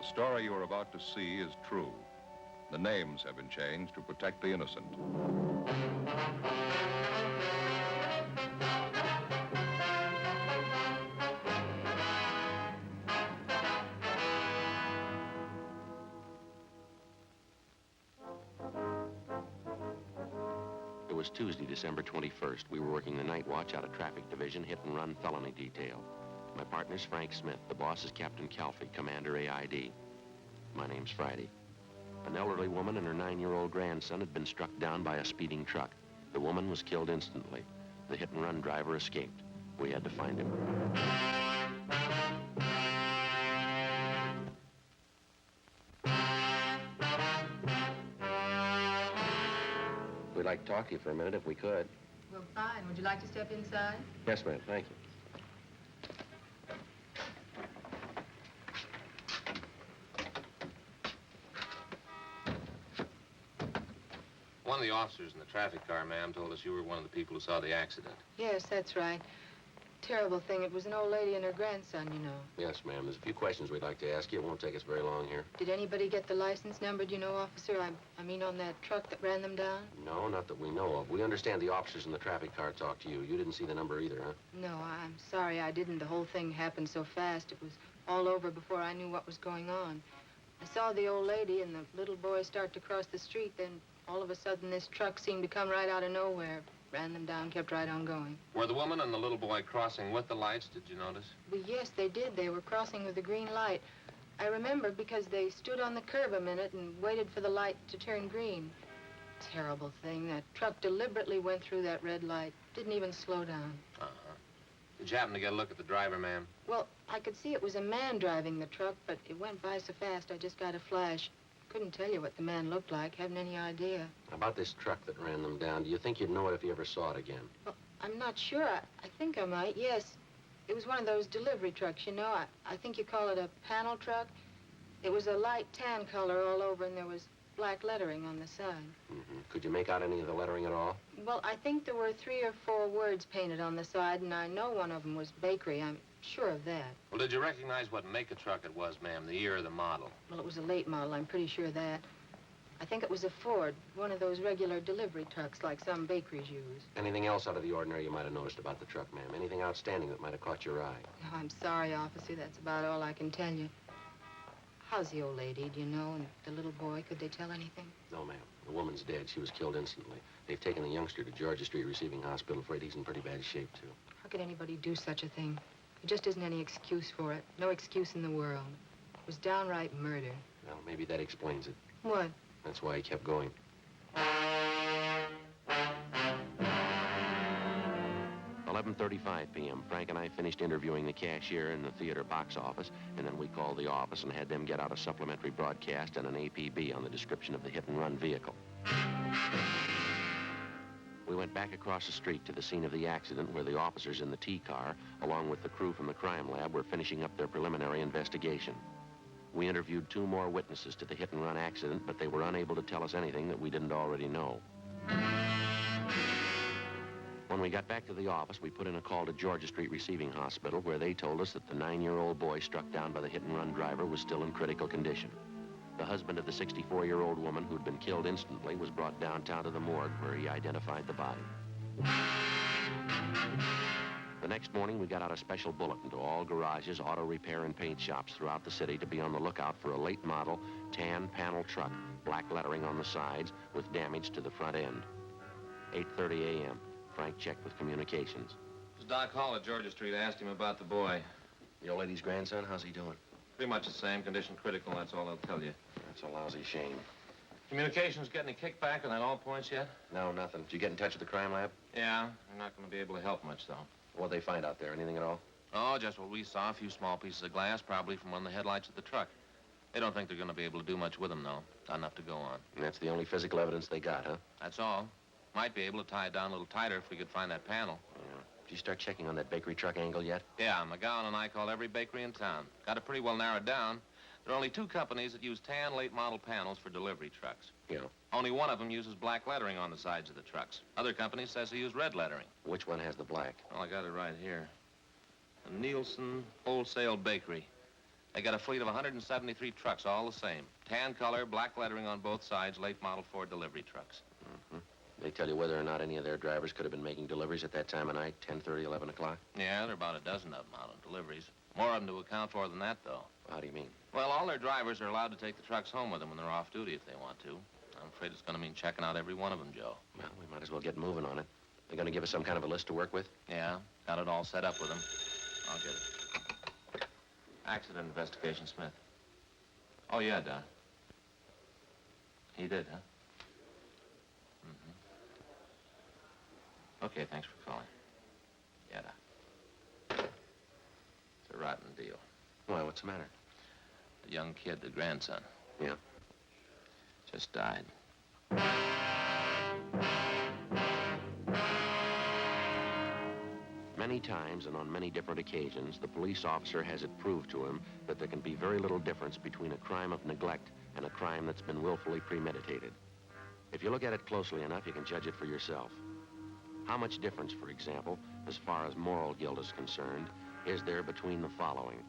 story you are about to see is true. The names have been changed to protect the innocent. It was Tuesday, December 21st. We were working the night watch out of traffic division, hit and run felony detail. My partner's Frank Smith. The boss is Captain Calfee, Commander AID. My name's Friday. An elderly woman and her 9-year-old grandson had been struck down by a speeding truck. The woman was killed instantly. The hit-and-run driver escaped. We had to find him. We'd like to talk to you for a minute if we could. Well, fine. Would you like to step inside? Yes, ma'am. Thank you. One of the officers in the traffic car, ma'am, told us you were one of the people who saw the accident. Yes, that's right. Terrible thing. It was an old lady and her grandson, you know. Yes, ma'am. There's a few questions we'd like to ask you. It won't take us very long here. Did anybody get the license number, do you know, officer? I mean on that truck that ran them down? No, not that we know of. We understand the officers in the traffic car talked to you. You didn't see the number either, huh? No, I'm sorry I didn't. The whole thing happened so fast. It was all over before I knew what was going on. I saw the old lady and the little boy start to cross the street, then all of a sudden this truck seemed to come right out of nowhere. Ran them down, kept right on going. Were the woman and the little boy crossing with the lights, did you notice? Well, yes, they did. They were crossing with the green light. I remember because they stood on the curb a minute and waited for the light to turn green. Terrible thing. That truck deliberately went through that red light. Didn't even slow down. Uh-huh. Did you happen to get a look at the driver, ma'am? Well, I could see it was a man driving the truck, but it went by so fast I just got a flash. Couldn't tell you what the man looked like. Haven't any idea. About this truck that ran them down, do you think you'd know it if you ever saw it again? Well, I'm not sure. I think I might, yes. It was one of those delivery trucks, you know. I think you call it a panel truck. It was a light tan color all over, and there was black lettering on the side. Mm-hmm. Could you make out any of the lettering at all? Well, I think there were 3 or 4 words painted on the side, and I know one of them was bakery. I'm sure of that. Well, did you recognize what make of truck it was, ma'am, the year of the model? Well, it was a late model. I'm pretty sure of that. I think it was a Ford, one of those regular delivery trucks like some bakeries use. Anything else out of the ordinary you might have noticed about the truck, ma'am? Anything outstanding that might have caught your eye? No, I'm sorry, officer. That's about all I can tell you. How's the old lady, do you know, and the little boy? Could they tell anything? No, ma'am. The woman's dead. She was killed instantly. They've taken the youngster to Georgia Street Receiving Hospital. Afraid he's in pretty bad shape, too. How could anybody do such a thing? There just isn't any excuse for it. No excuse in the world. It was downright murder. Well, maybe that explains it. What? That's why he kept going. 11:35 p.m. Frank and I finished interviewing the cashier in the theater box office, and then we called the office and had them get out a supplementary broadcast and an APB on the description of the hit-and-run vehicle. We went back across the street to the scene of the accident where the officers in the T-car, along with the crew from the crime lab, were finishing up their preliminary investigation. We interviewed 2 more witnesses to the hit-and-run accident, but they were unable to tell us anything that we didn't already know. When we got back to the office, we put in a call to Georgia Street Receiving Hospital, where they told us that the 9-year-old boy struck down by the hit-and-run driver was still in critical condition. The husband of the 64-year-old woman who'd been killed instantly was brought downtown to the morgue, where he identified the body. The next morning, we got out a special bulletin to all garages, auto repair, and paint shops throughout the city to be on the lookout for a late model, tan panel truck, black lettering on the sides, with damage to the front end. 8:30 a.m. Frank checked with communications. It was Doc Hall at Georgia Street. I asked him about the boy. The old lady's grandson, how's he doing? Pretty much the same, condition critical, that's all they'll tell you. That's a lousy shame. Communications get any kickback on that all points yet? No, nothing. Did you get in touch with the crime lab? Yeah, we're not going to be able to help much, though. What'd they find out there? Anything at all? Oh, just what we saw, a few small pieces of glass, probably from one of the headlights of the truck. They don't think they're going to be able to do much with them, though. Not enough to go on. And that's the only physical evidence they got, huh? That's all. Might be able to tie it down a little tighter if we could find that panel. Yeah. Did you start checking on that bakery truck angle yet? Yeah, McGowan and I called every bakery in town. Got it pretty well narrowed down. There are only 2 companies that use tan late model panels for delivery trucks. Yeah. Only one of them uses black lettering on the sides of the trucks. Other companies says they use red lettering. Which one has the black? Well, I got it right here. The Nielsen Wholesale Bakery. They got a fleet of 173 trucks, all the same. Tan color, black lettering on both sides, late model Ford delivery trucks. They tell you whether or not any of their drivers could have been making deliveries at that time of night, 10:30, 11 o'clock? Yeah, there are about a dozen of them out on deliveries. More of them to account for than that, though. How do you mean? Well, all their drivers are allowed to take the trucks home with them when they're off duty if they want to. I'm afraid it's going to mean checking out every one of them, Joe. Well, we might as well get moving on it. They're going to give us some kind of a list to work with? Yeah, got it all set up with them. I'll get it. Accident investigation, Smith. Oh, yeah, Doc. He did, huh? Okay, thanks for calling. Yeah, Doc. It's a rotten deal. Why, what's the matter? The young kid, the grandson. Yeah? Just died. Many times and on many different occasions, the police officer has it proved to him that there can be very little difference between a crime of neglect and a crime that's been willfully premeditated. If you look at it closely enough, you can judge it for yourself. How much difference, for example, as far as moral guilt is concerned, is there between the following?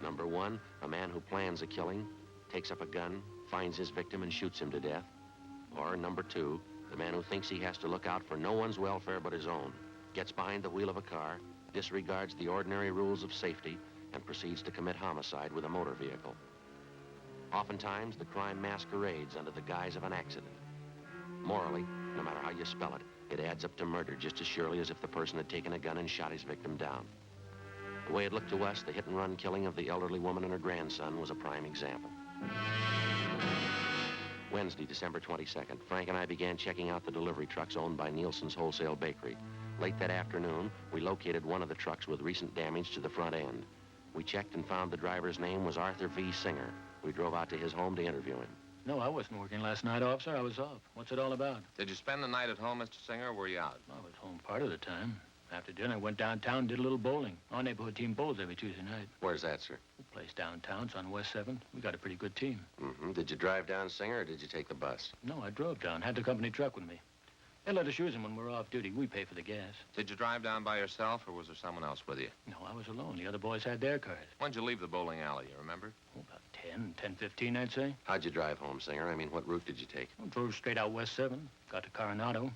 Number one, a man who plans a killing, takes up a gun, finds his victim and shoots him to death. Or number two, the man who thinks he has to look out for no one's welfare but his own, gets behind the wheel of a car, disregards the ordinary rules of safety, and proceeds to commit homicide with a motor vehicle. Oftentimes, the crime masquerades under the guise of an accident. Morally, no matter how you spell it, it adds up to murder just as surely as if the person had taken a gun and shot his victim down. The way it looked to us, the hit-and-run killing of the elderly woman and her grandson was a prime example. Wednesday, December 22nd, Frank and I began checking out the delivery trucks owned by Nielsen's Wholesale Bakery. Late that afternoon, we located one of the trucks with recent damage to the front end. We checked and found the driver's name was Arthur V. Singer. We drove out to his home to interview him. No, I wasn't working last night, officer. I was off. What's it all about? Did you spend the night at home, Mr. Singer, or were you out? I was home part of the time. After dinner, I went downtown, did a little bowling. Our neighborhood team bowls every Tuesday night. Where's that, sir? The place downtown, it's on West 7th. We got a pretty good team. Did you drive down, Singer, or did you take the bus? No, I drove down. Had the company truck with me. They let us use them when we're off duty. We pay for the gas. Did you drive down by yourself, or was there someone else with you? No, I was alone. The other boys had their cars. When'd you leave the bowling alley, you remember? Oh, about 10:15, I'd say. How'd you drive home, Singer? I mean, what route did you take? I drove straight out West 7. Got to Coronado.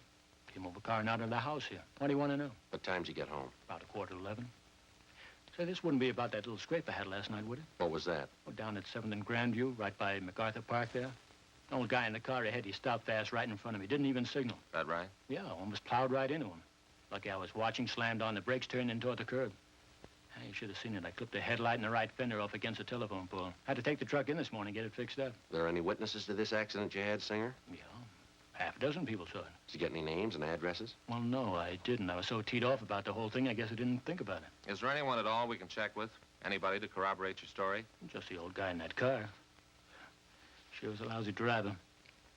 Came over Coronado to the house here. What do you want to know? What time did you get home? About 11:15. Say, this wouldn't be about that little scrape I had last night, would it? What was that? Oh, down at 7th and Grandview, right by MacArthur Park there. An old guy in the car ahead, he stopped fast right in front of me. Didn't even signal. That right? Yeah, almost plowed right into him. Lucky I was watching, slammed on the brakes, turned in toward the curb. You should have seen it. I clipped the headlight and the right fender off against a telephone pole. Had to take the truck in this morning, get it fixed up. There any witnesses to this accident you had, Singer? Yeah, half a dozen people saw it. Did you get any names and addresses? Well, no, I didn't. I was so teed off about the whole thing, I guess I didn't think about it. Is there anyone at all we can check with? Anybody to corroborate your story? Just the old guy in that car. Sure was a lousy driver.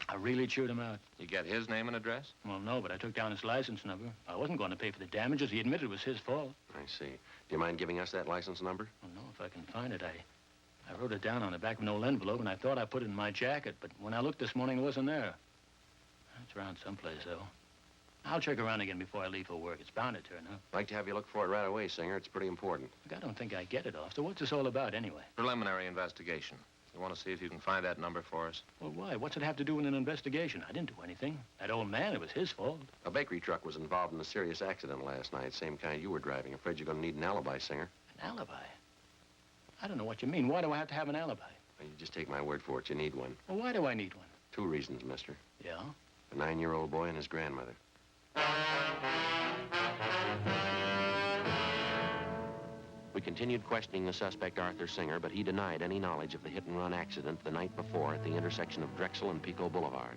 I really chewed him out. You get his name and address? Well, no, but I took down his license number. I wasn't going to pay for the damages. He admitted it was his fault. I see. Do you mind giving us that license number? Well, no, if I can find it. I wrote it down on the back of an old envelope, and I thought I put it in my jacket, but when I looked this morning, it wasn't there. It's around someplace, though. I'll check around again before I leave for work. It's bound to turn up. I'd like to have you look for it right away, Singer. It's pretty important. Look, I don't think I get it, officer. What's this all about, anyway? Preliminary investigation. You want to see if you can find that number for us? Well, why? What's it have to do with an investigation? I didn't do anything. That old man, it was his fault. A bakery truck was involved in a serious accident last night, same kind you were driving. Afraid you're going to need an alibi, Singer. An alibi? I don't know what you mean. Why do I have to have an alibi? Well, you just take my word for it. You need one. Well, why do I need one? 2 reasons, mister. Yeah? A 9-year-old boy and his grandmother. We continued questioning the suspect, Arthur Singer, but he denied any knowledge of the hit-and-run accident the night before at the intersection of Drexel and Pico Boulevard.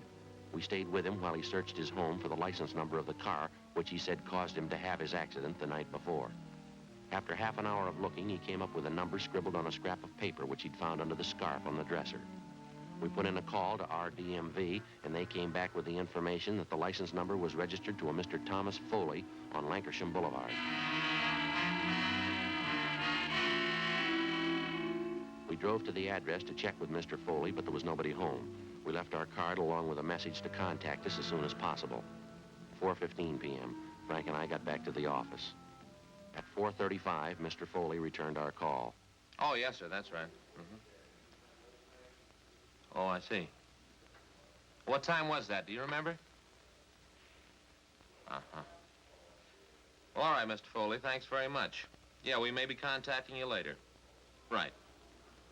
We stayed with him while he searched his home for the license number of the car, which he said caused him to have his accident the night before. After half an hour of looking, he came up with a number scribbled on a scrap of paper which he'd found under the scarf on the dresser. We put in a call to our DMV, and they came back with the information that the license number was registered to a Mr. Thomas Foley on Lancashire Boulevard. We drove to the address to check with Mr. Foley, but there was nobody home. We left our card along with a message to contact us as soon as possible. 4:15 p.m., Frank and I got back to the office. At 4:35, Mr. Foley returned our call. Oh, yes, sir, that's right. Oh, I see. What time was that? Do you remember? Uh-huh. Well, all right, Mr. Foley, thanks very much. Yeah, we may be contacting you later. Right.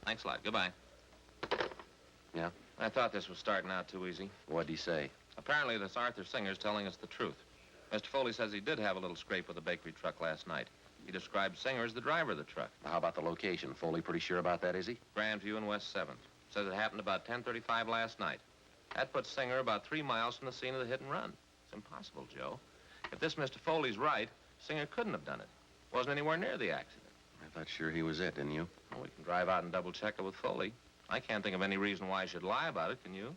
Thanks a lot. Goodbye. Yeah? I thought this was starting out too easy. What'd he say? Apparently, this Arthur Singer's telling us the truth. Mr. Foley says he did have a little scrape with the bakery truck last night. He described Singer as the driver of the truck. How about the location? Foley pretty sure about that, is he? Grandview and West 7th. Says it happened about 10:35 last night. That puts Singer about 3 miles from the scene of the hit and run. It's impossible, Joe. If this Mr. Foley's right, Singer couldn't have done it. Wasn't anywhere near the accident. I thought sure he was it, didn't you? Well, we can drive out and double-check it with Foley. I can't think of any reason why I should lie about it, can you?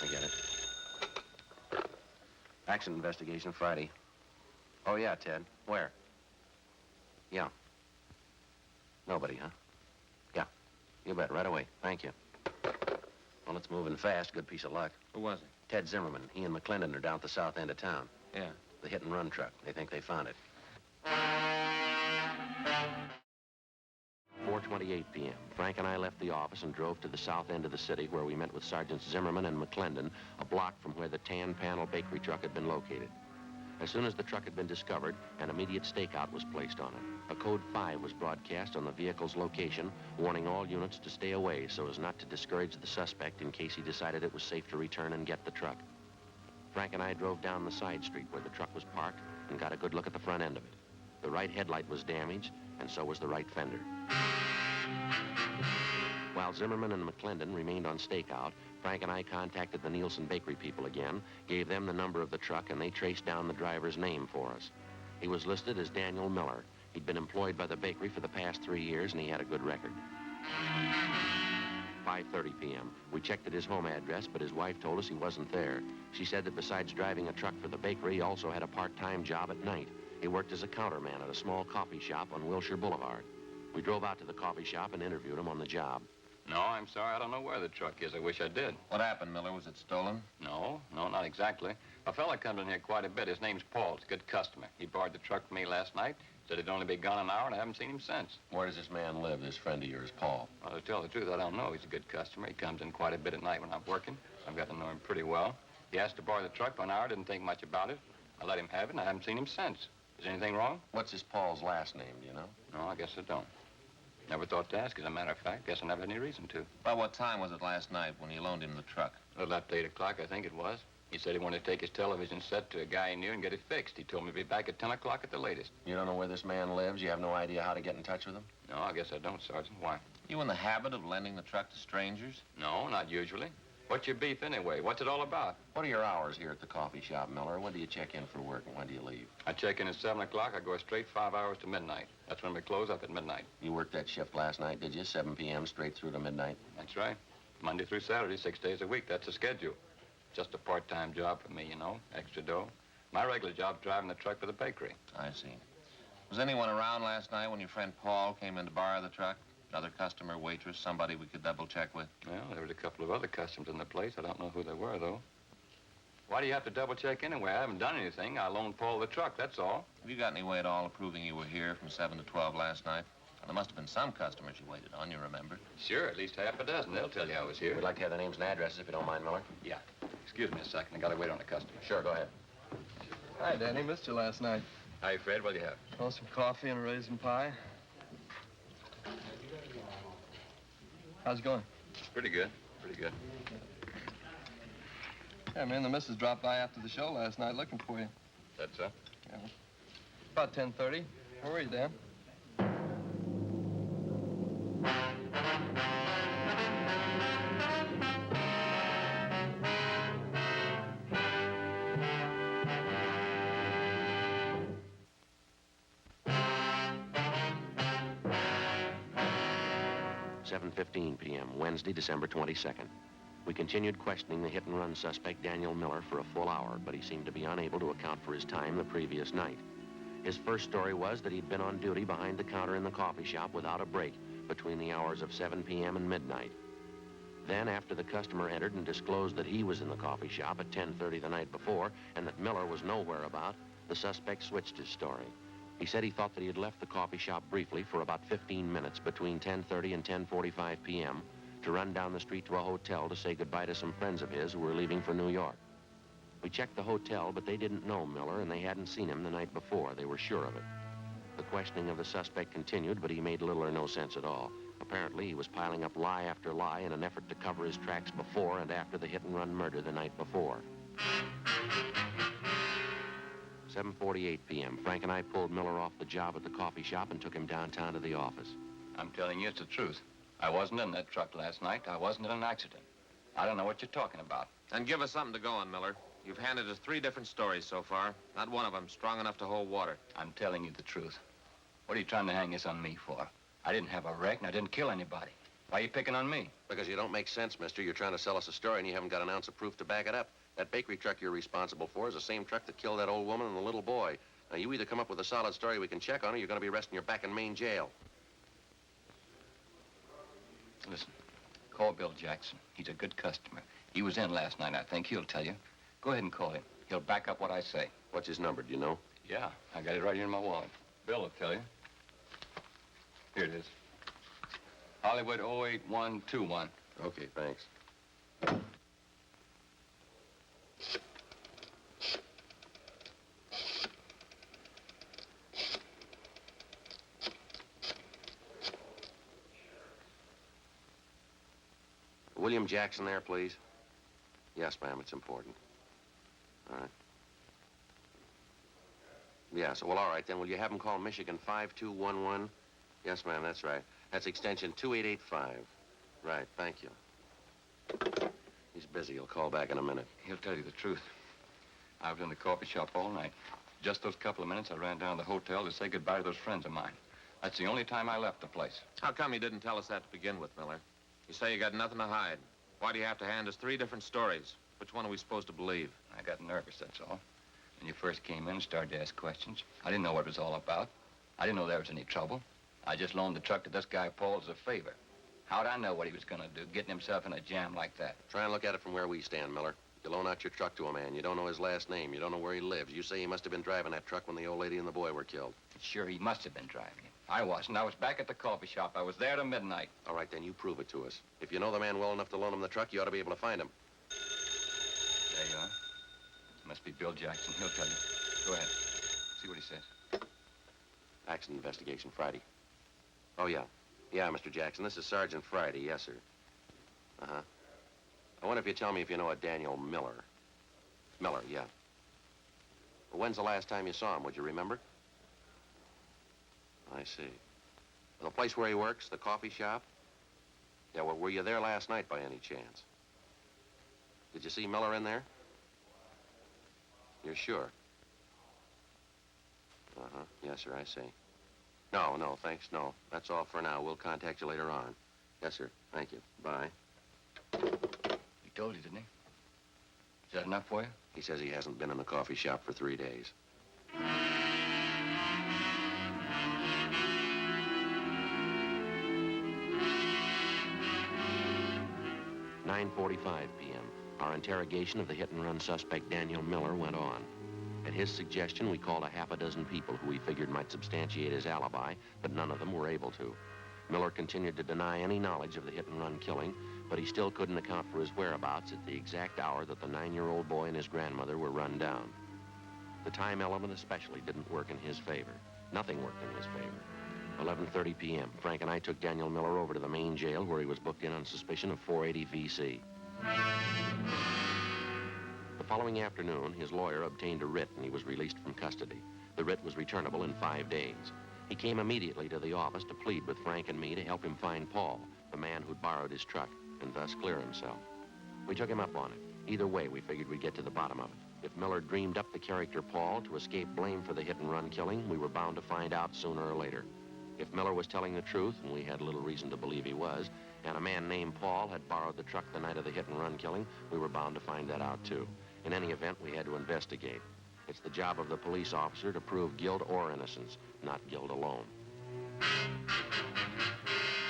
I get it. Accident investigation Friday. Oh, yeah, Ted. Where? Yeah. Nobody, huh? Yeah. You bet. Right away. Thank you. Well, it's moving fast. Good piece of luck. Who was it? Ted Zimmerman. He and McClendon are down at the south end of town. Yeah. The hit-and-run truck. They think they found it. 4:28 p.m. Frank and I left the office and drove to the south end of the city where we met with Sergeants Zimmerman and McClendon, a block from where the tan panel bakery truck had been located. As soon as the truck had been discovered, an immediate stakeout was placed on it. A code 5 was broadcast on the vehicle's location, warning all units to stay away so as not to discourage the suspect in case he decided it was safe to return and get the truck. Frank and I drove down the side street where the truck was parked and got a good look at the front end of it. The right headlight was damaged, and so was the right fender. While Zimmerman and McClendon remained on stakeout, Frank and I contacted the Nielsen Bakery people again, gave them the number of the truck, and they traced down the driver's name for us. He was listed as Daniel Miller. He'd been employed by the bakery for the past 3 years, and he had a good record. 5:30 p.m. We checked at his home address, but his wife told us he wasn't there. She said that besides driving a truck for the bakery, he also had a part-time job at night. He worked as a counterman at a small coffee shop on Wilshire Boulevard. We drove out to the coffee shop and interviewed him on the job. No, I'm sorry. I don't know where the truck is. I wish I did. What happened, Miller? Was it stolen? No, not exactly. A fella comes in here quite a bit. His name's Paul. He's a good customer. He borrowed the truck from me last night. Said he'd only be gone an hour, and I haven't seen him since. Where does this man live, this friend of yours, Paul? Well, to tell the truth, I don't know. He's a good customer. He comes in quite a bit at night when I'm working. I've got to know him pretty well. He asked to borrow the truck for an hour. Didn't think much about it. I let him have it, and I haven't seen him since. Is anything wrong? What's this Paul's last name, do you know? No, I guess I don't. Never thought to ask, as a matter of fact. Guess I never had any reason to. About what time was it last night when you loaned him the truck? A little after 8 o'clock, I think it was. He said he wanted to take his television set to a guy he knew and get it fixed. He told me to be back at 10 o'clock at the latest. You don't know where this man lives? You have no idea how to get in touch with him? No, I guess I don't, Sergeant. Why? You in the habit of lending the truck to strangers? No, not usually. What's your beef anyway? What's it all about? What are your hours here at the coffee shop, Miller? When do you check in for work and when do you leave? I check in at 7 o'clock. I go straight 5 hours to midnight. That's when we close up at midnight. You worked that shift last night, did you? 7 p.m. straight through to midnight? That's right. Monday through Saturday, 6 days a week. That's the schedule. Just a part-time job for me, you know. Extra dough. My regular job's driving the truck for the bakery. I see. Was anyone around last night when your friend Paul came in to borrow the truck? Another customer, waitress, somebody we could double-check with? Well, there was a couple of other customers in the place. I don't know who they were, though. Why do you have to double-check anyway? I haven't done anything. I loaned Paul the truck, that's all. Have you got any way at all of proving you were here from 7 to 12 last night? Well, there must have been some customers you waited on, you remember? Sure, at least half a dozen. They'll tell you I was here. We'd like to have the names and addresses if you don't mind, Miller. Yeah. Excuse me a second. I gotta wait on a customer. Sure, go ahead. Hi, Danny. Missed you last night. Hi, Fred. What do you have? Oh, some coffee and a raisin pie. How's it going? Pretty good. Pretty good. Yeah, man, the missus dropped by after the show last night looking for you. That's so? Yeah. About 10:30. Where were you, Dan? .15 p.m., Wednesday, December 22nd. We continued questioning the hit-and-run suspect, Daniel Miller, for a full hour, but he seemed to be unable to account for his time the previous night. His first story was that he'd been on duty behind the counter in the coffee shop without a break between the hours of 7 p.m. and midnight. Then, after the customer entered and disclosed that he was in the coffee shop at 10:30 the night before and that Miller was nowhere about, the suspect switched his story. He said he thought that he had left the coffee shop briefly for about 15 minutes between 10:30 and 10:45 p.m. to run down the street to a hotel to say goodbye to some friends of his who were leaving for New York. We checked the hotel, but they didn't know Miller, and they hadn't seen him the night before. They were sure of it. The questioning of the suspect continued, but he made little or no sense at all. Apparently, he was piling up lie after lie in an effort to cover his tracks before and after the hit-and-run murder the night before. 7:48 p.m. Frank and I pulled Miller off the job at the coffee shop and took him downtown to the office. I'm telling you it's the truth. I wasn't in that truck last night. I wasn't in an accident. I don't know what you're talking about. And give us something to go on, Miller. You've handed us 3 different stories so far. Not one of them strong enough to hold water. I'm telling you the truth. What are you trying to hang this on me for? I didn't have a wreck and I didn't kill anybody. Why are you picking on me? Because you don't make sense, mister. You're trying to sell us a story and you haven't got an ounce of proof to back it up. That bakery truck you're responsible for is the same truck that killed that old woman and the little boy. Now, you either come up with a solid story we can check on or you're going to be resting your back in Maine jail. Listen, call Bill Jackson. He's a good customer. He was in last night, I think. He'll tell you. Go ahead and call him. He'll back up what I say. What's his number, do you know? Yeah, I got it right here in my wallet. Bill will tell you. Here it is. Hollywood 08121. Okay, thanks. William Jackson there, please? Yes, ma'am, it's important. All right. Yes, well, all right, then. Will you have him call Michigan 5211? Yes, ma'am, that's right. That's extension 2885. Right, thank you. He's busy. He'll call back in a minute. He'll tell you the truth. I was in the coffee shop all night. Just those couple of minutes, I ran down to the hotel to say goodbye to those friends of mine. That's the only time I left the place. How come you didn't tell us that to begin with, Miller? You say you got nothing to hide. Why do you have to hand us 3 different stories? Which one are we supposed to believe? I got nervous, that's all. When you first came in and started to ask questions, I didn't know what it was all about. I didn't know there was any trouble. I just loaned the truck to this guy Paul as a favor. How'd I know what he was going to do, getting himself in a jam like that? Try and look at it from where we stand, Miller. You loan out your truck to a man. You don't know his last name. You don't know where he lives. You say he must have been driving that truck when the old lady and the boy were killed. Sure, he must have been driving it. I wasn't. I was back at the coffee shop. I was there till midnight. All right, then you prove it to us. If you know the man well enough to loan him the truck, you ought to be able to find him. There you are. Must be Bill Jackson. He'll tell you. Go ahead. See what he says. Accident investigation, Friday. Oh, yeah. Yeah, Mr. Jackson, this is Sergeant Friday. Yes, sir. Uh-huh. I wonder if you tell me if you know a Daniel Miller. Miller, yeah. Well, when's the last time you saw him? Would you remember? I see. The place where he works, the coffee shop? Yeah, well, were you there last night by any chance? Did you see Miller in there? You're sure? Uh-huh. Yes, sir, I see. No, thanks, no. That's all for now. We'll contact you later on. Yes, sir. Thank you. Bye. He told you, didn't he? Is that enough for you? He says he hasn't been in the coffee shop for 3 days. 9:45 p.m. Our interrogation of the hit-and-run suspect Daniel Miller went on. At his suggestion, we called a half a dozen people who we figured might substantiate his alibi, but none of them were able to. Miller continued to deny any knowledge of the hit-and-run killing, but he still couldn't account for his whereabouts at the exact hour that the 9-year-old boy and his grandmother were run down. The time element especially didn't work in his favor. Nothing worked in his favor. 11:30 p.m. Frank and I took Daniel Miller over to the main jail where he was booked in on suspicion of 480 V.C. The following afternoon, his lawyer obtained a writ and he was released from custody. The writ was returnable in 5 days. He came immediately to the office to plead with Frank and me to help him find Paul, the man who'd borrowed his truck, and thus clear himself. We took him up on it. Either way, we figured we'd get to the bottom of it. If Miller dreamed up the character Paul to escape blame for the hit-and-run killing, we were bound to find out sooner or later. If Miller was telling the truth, and we had little reason to believe he was, and a man named Paul had borrowed the truck the night of the hit-and-run killing, we were bound to find that out, too. In any event, we had to investigate. It's the job of the police officer to prove guilt or innocence, not guilt alone.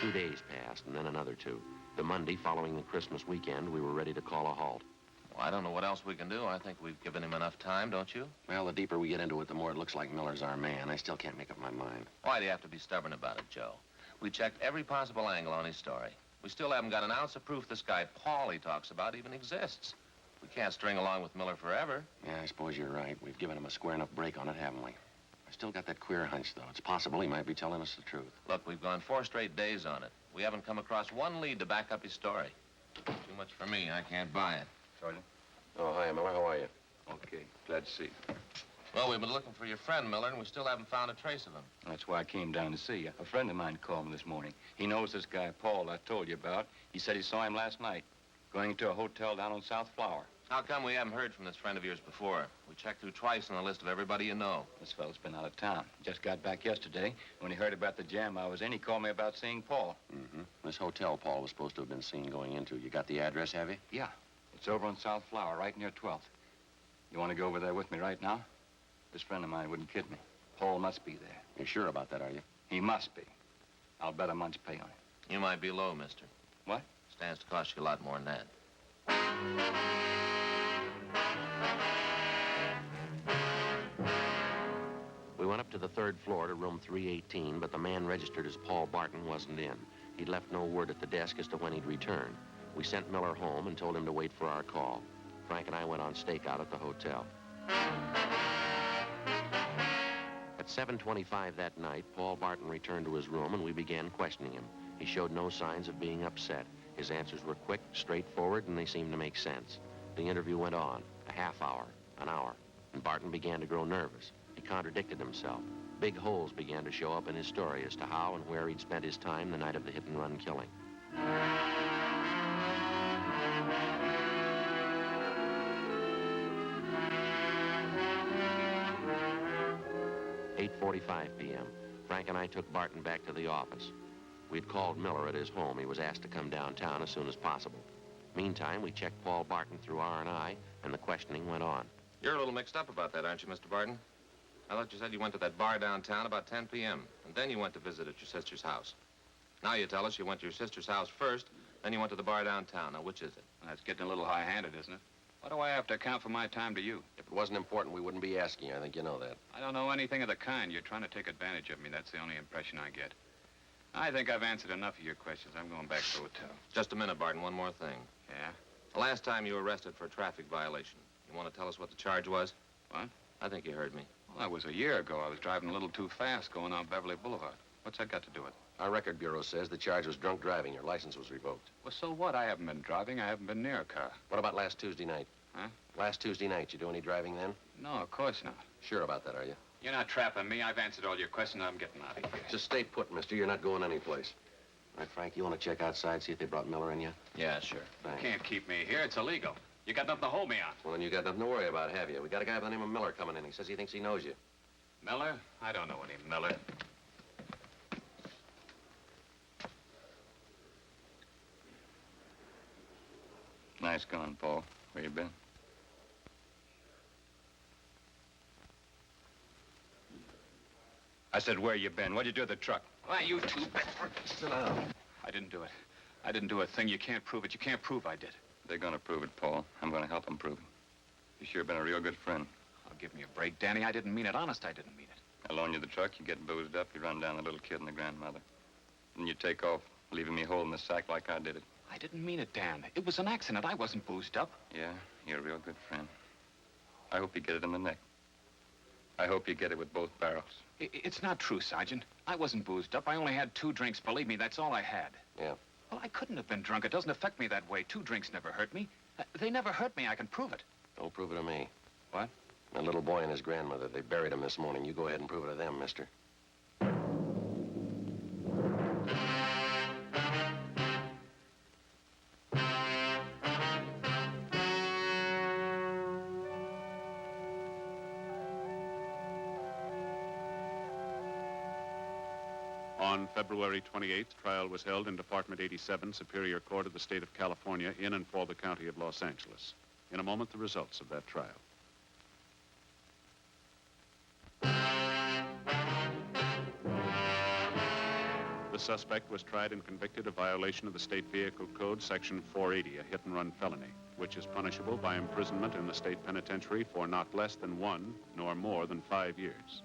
2 days passed, and then another 2. The Monday following the Christmas weekend, we were ready to call a halt. Well, I don't know what else we can do. I think we've given him enough time, don't you? Well, the deeper we get into it, the more it looks like Miller's our man. I still can't make up my mind. Why do you have to be stubborn about it, Joe? We checked every possible angle on his story. We still haven't got an ounce of proof this guy Paul he talks about even exists. We can't string along with Miller forever. Yeah, I suppose you're right. We've given him a square enough break on it, haven't we? I still got that queer hunch, though. It's possible he might be telling us the truth. Look, we've gone 4 straight days on it. We haven't come across one lead to back up his story. Too much for me. I can't buy it. Sergeant? Oh, hi, Miller. How are you? Okay, glad to see you. Well, we've been looking for your friend, Miller, and we still haven't found a trace of him. That's why I came down to see you. A friend of mine called me this morning. He knows this guy, Paul, I told you about. He said he saw him last night, going to a hotel down on South Flower. How come we haven't heard from this friend of yours before? We checked through twice on the list of everybody you know. This fellow's been out of town. Just got back yesterday. When he heard about the jam I was in, he called me about seeing Paul. Mm-hmm. This hotel Paul was supposed to have been seen going into. You got the address, have you? Yeah, it's over on South Flower, right near 12th. You want to go over there with me right now? This friend of mine wouldn't kid me. Paul must be there. You're sure about that, are you? He must be. I'll bet a month's pay on it. You might be low, mister. What? Stands to cost you a lot more than that. We went up to the 3rd floor to room 318, but the man registered as Paul Barton wasn't in. He'd left no word at the desk as to when he'd return. We sent Miller home and told him to wait for our call. Frank and I went on stakeout at the hotel. At 7:25 that night, Paul Barton returned to his room and we began questioning him. He showed no signs of being upset. His answers were quick, straightforward, and they seemed to make sense. The interview went on, a half hour, an hour, and Barton began to grow nervous. He contradicted himself. Big holes began to show up in his story as to how and where he'd spent his time the night of the hit-and-run killing. 8:45 p.m. Frank and I took Barton back to the office. We'd called Miller at his home. He was asked to come downtown as soon as possible. Meantime, we checked Paul Barton through R&I, and the questioning went on. You're a little mixed up about that, aren't you, Mr. Barton? I thought you said you went to that bar downtown about 10 p.m., and then you went to visit at your sister's house. Now you tell us you went to your sister's house first, then you went to the bar downtown. Now, which is it? That's getting a little high-handed, isn't it? Why do I have to account for my time to you? If it wasn't important, we wouldn't be asking you. I think you know that. I don't know anything of the kind. You're trying to take advantage of me. That's the only impression I get. I think I've answered enough of your questions. I'm going back to the hotel. Just a minute, Barton. One more thing. Yeah? The last time you were arrested for a traffic violation, you want to tell us what the charge was? What? I think you heard me. Well, that was a year ago. I was driving a little too fast going on Beverly Boulevard. What's that got to do with it? Our record bureau says the charge was drunk driving. Your license was revoked. Well, so what? I haven't been driving. I haven't been near a car. What about last Tuesday night? Huh? Last Tuesday night, you do any driving then? No, of course not. Sure about that, are you? You're not trapping me. I've answered all your questions. I'm getting out of here. Just stay put, mister. You're not going anyplace. All right, Frank, you want to check outside, see if they brought Miller in yet? Yeah, sure. Thanks. You can't keep me here. It's illegal. You got nothing to hold me on. Well, then you got nothing to worry about, have you? We got a guy by the name of Miller coming in. He says he thinks he knows you. Miller? I don't know any Miller. Nice going, Paul. Where you been? I said, where you been? What'd you do with the truck? Why, you two... Sit down. I didn't do it. I didn't do a thing. You can't prove it. You can't prove I did. They're gonna prove it, Paul. I'm gonna help them prove it. You sure been a real good friend. Oh, give me a break, Danny. I didn't mean it. Honest, I didn't mean it. I loan you the truck, you get boozed up, you run down the little kid and the grandmother. Then you take off, leaving me holding the sack like I did it. I didn't mean it, Dan. It was an accident. I wasn't boozed up. Yeah, you're a real good friend. I hope you get it in the neck. I hope you get it with both barrels. It's not true, Sergeant. I wasn't boozed up. I only had 2 drinks. Believe me, that's all I had. Yeah. Well, I couldn't have been drunk. It doesn't affect me that way. 2 drinks never hurt me. They never hurt me. I can prove it. Don't prove it to me. What? That little boy and his grandmother, they buried him this morning. You go ahead and prove it to them, mister. On February 28th, trial was held in Department 87, Superior Court of the State of California, in and for the County of Los Angeles. In a moment, the results of that trial. The suspect was tried and convicted of violation of the State Vehicle Code, Section 480, a hit-and-run felony, which is punishable by imprisonment in the state penitentiary for not less than 1 nor more than 5 years.